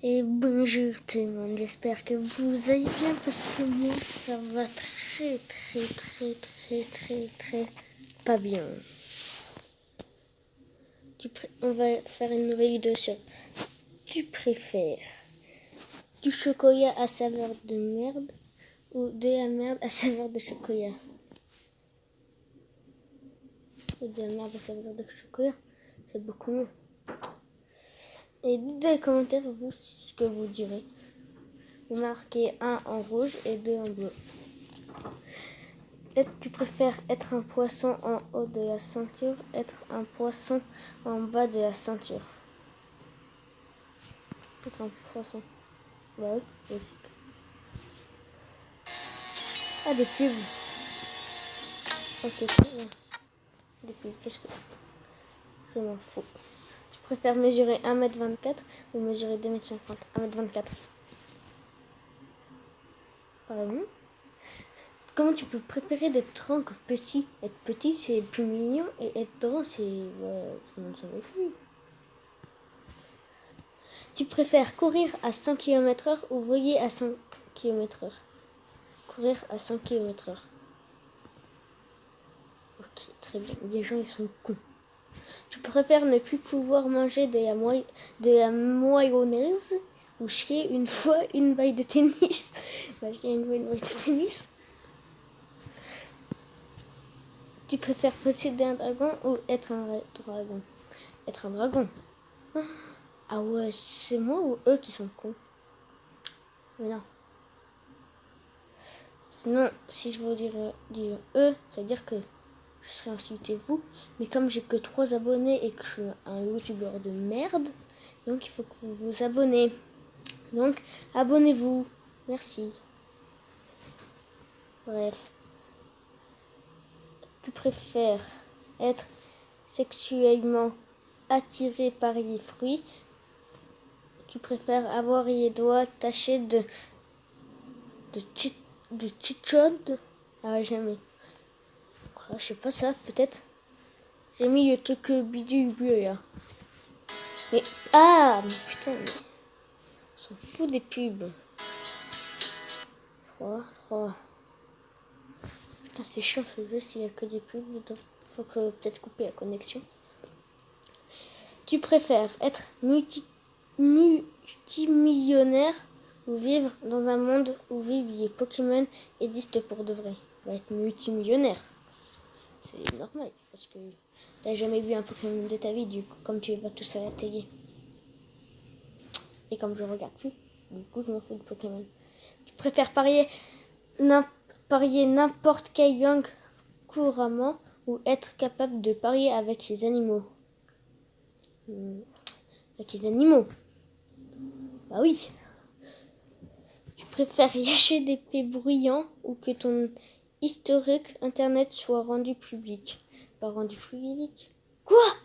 Et bonjour tout le monde, j'espère que vous allez bien parce que moi ça va très pas bien. On va faire une nouvelle vidéo sur tu préfères du chocolat à saveur de merde ou de la merde à saveur de chocolat. Et de la merde à saveur de chocolat, c'est beaucoup mieux. Et dans les commentaires, vous, ce que vous direz. Vous marquez 1 en rouge et 2 en bleu. Tu préfères être un poisson en haut de la ceinture, être un poisson en bas de la ceinture. Être un poisson. Bah oui, logique. Ah, des pubs. Ok, ouais. Des pubs, qu'est-ce que... Je m'en fous. Tu préfères mesurer 1m24 ou mesurer 2m50 1m24. Pardon. Comment tu peux préférer d'être grand que petit? Être petit, c'est plus mignon, et être grand, c'est... Ouais, tout le monde s'en méfie. Tu préfères courir à 100 km/h ou voler à 100 km/h? Courir à 100 km/h. Ok, très bien. Les gens, ils sont cons. Tu préfères ne plus pouvoir manger de la mayonnaise ou chier une fois une balle de tennis? Une balle de tennis. Tu préfères posséder un dragon ou être un dragon? Être un dragon. Ah ouais, c'est moi ou eux qui sont cons? Mais non. Sinon, si je veux dire eux, ça veut dire que je serais insulté vous. Mais comme j'ai que 3 abonnés et que je suis un youtubeur de merde, donc il faut que vous vous abonnez. Donc, abonnez-vous. Merci. Bref. Tu préfères être sexuellement attiré par les fruits? Tu préfères avoir les doigts tachés de chichon? Ah, jamais. Ah, je sais pas ça, peut-être. J'ai mis le truc bidule bleu là. Mais, ah, mais putain, mais on s'en fout des pubs. 3. Putain, c'est chiant ce jeu s'il y a que des pubs dedans. Faut que peut-être couper la connexion. Tu préfères être multimillionnaire ou vivre dans un monde où vivent les Pokémon existent pour de vrai? On va être multimillionnaire. C'est normal parce que t'as jamais vu un Pokémon de ta vie, du coup, comme tu les vois tous à la télé. Et comme je regarde plus, du coup je m'en fous de Pokémon. Tu préfères parier n'importe quelle langue couramment ou être capable de parier avec les animaux? Avec les animaux. Bah oui. Tu préfères lâcher des paix bruyants ou que ton historique internet soit rendu public? Pas rendu public. Quoi?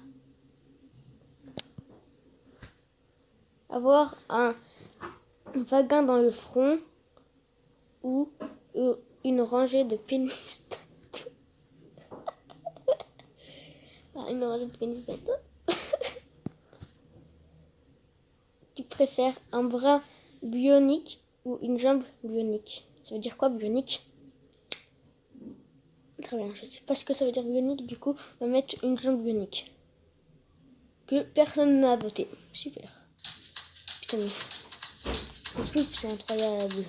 Avoir un vagin dans le front ou une rangée de pénis. Une rangée de pénis. Tu préfères un bras bionique ou une jambe bionique? Ça veut dire quoi, bionique? Très bien, je sais pas ce que ça veut dire bionique, du coup, on va mettre une jambe bionique. Que personne n'a voté. Super. Putain, mais le pub, c'est incroyable.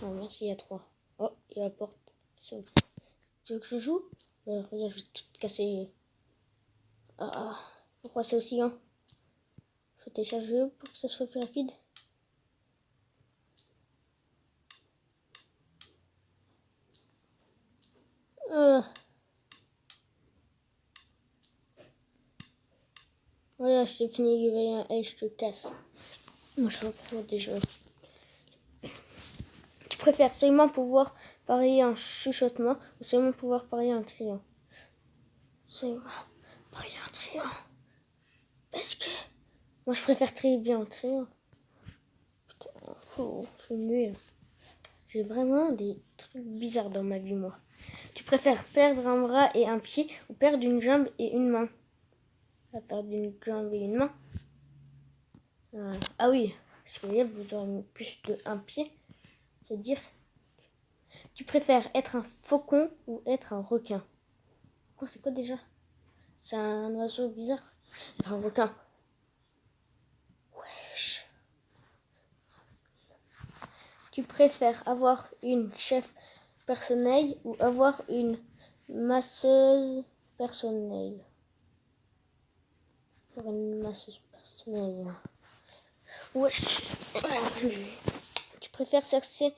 Oh, merci, il y a 3. Oh, il y a la porte. Tu veux que je joue? Regarde, je vais tout casser. Ah, pourquoi c'est aussi lent? Faut télécharger pour que ça soit plus rapide. Voilà, je t'ai fini le V1 et je te casse. Moi, je reprends déjà. Tu préfères seulement pouvoir parler en chuchotement ou seulement pouvoir parler en criant? Seulement parler en criant. Parce que moi, je préfère très bien en criant. Putain, je suis nulle. J'ai vraiment des trucs bizarres dans ma vie, moi. Tu préfères perdre un bras et un pied ou perdre une jambe et une main? a perdu une jambe et une main. Ah oui, parce que là, vous aurez plus d'un pied. C'est-à-dire, tu préfères être un faucon ou être un requin? Faucon, c'est quoi déjà? C'est un oiseau bizarre. Être un requin. Wesh. Tu préfères avoir une chef personnelle ou avoir une masseuse personnelle? Avoir une masseuse personnelle. Wesh. Tu préfères cesser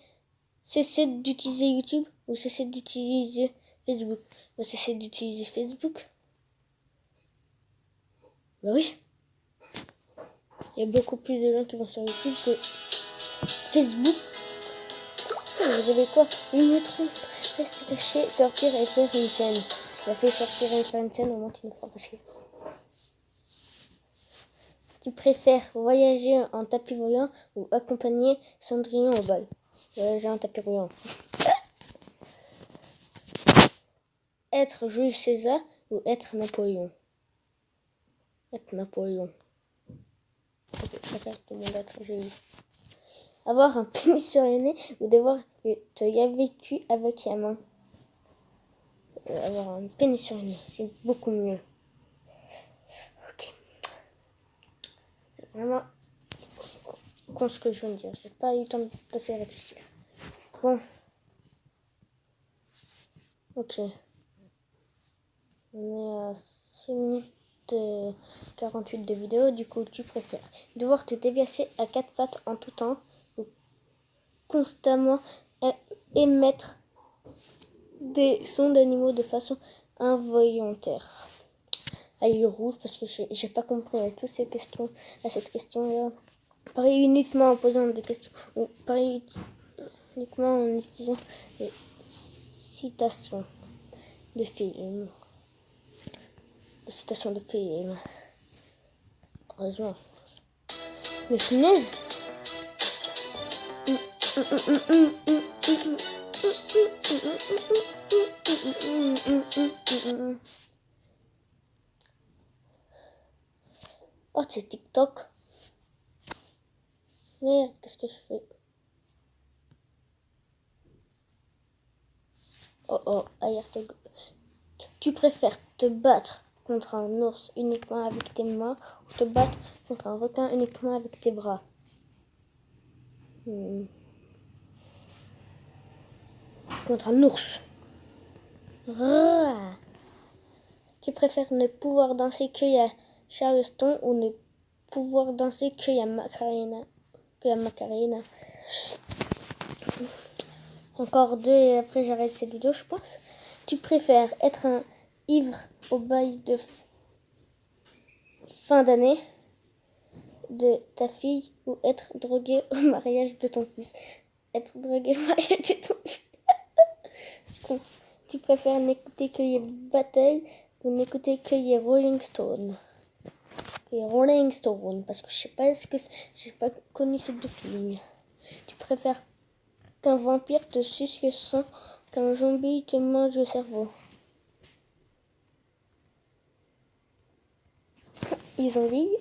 d'utiliser YouTube ou cesser d'utiliser Facebook? Bah, cesser d'utiliser Facebook. Bah oui. Il y a beaucoup plus de gens qui vont sur YouTube que Facebook. Putain, vous avez quoi? Il me trompe. Rester caché, sortir et faire une scène. Il a fait sortir et faire une scène, au moins tu me feras pas chier. Tu préfères voyager en tapis volant ou accompagner Cendrillon au bal? Voyager en tapis volant. Être Jules César ou être Napoléon? Être Napoléon. Je préfère tout le monde être Jules. Avoir un pénis sur le nez ou devoir te laver le cul avec la main? Avoir un pénis sur le nez, c'est beaucoup mieux. Ok. C'est vraiment con ce que je viens de dire. J'ai pas eu le temps de passer à réfléchir. Bon. Ok. On est à 6 minutes 48 de vidéo. Du coup, tu préfères devoir te déplacer à 4 pattes en tout temps ou constamment émettre des sons d'animaux de façon involontaire? Ah, il est rouge parce que j'ai pas compris à toutes ces questions, à cette question-là. Pareil uniquement en posant des questions ou pareil uniquement en utilisant des citations de films. Des citations de films. Heureusement. Mais punaise! Oh, c'est TikTok. Merde, qu'est-ce que je fais? Oh, alerte. Tu préfères te battre contre un ours uniquement avec tes mains ou te battre contre un requin uniquement avec tes bras? Contre un ours. Ah. Tu préfères ne pouvoir danser qu'il y a Charleston ou ne pouvoir danser qu'il y a Macarena? Encore deux et après j'arrête cette vidéo, je pense. Tu préfères être un ivre au bal de fin d'année de ta fille ou être drogué au mariage de ton fils? Être drogué au mariage de ton fils. Tu préfères n'écouter que les Battle ou n'écouter que les Rolling Stones? Les Rolling Stones, parce que je sais pas j'ai pas connu ces deux films. Tu préfères qu'un vampire te suce le sang, qu'un zombie te mange le cerveau? Les zombies.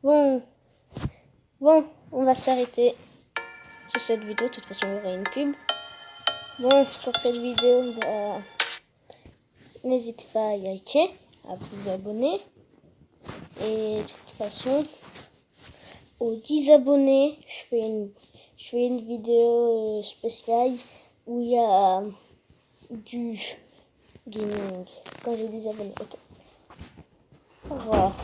Bon, on va s'arrêter sur cette vidéo. De toute façon, il y aura une pub. Bon, pour cette vidéo, n'hésitez pas à liker, à vous abonner. Et de toute façon, aux 10 abonnés, je fais une vidéo spéciale où il y a du gaming. Quand j'ai 10 abonnés. Ok. Au revoir.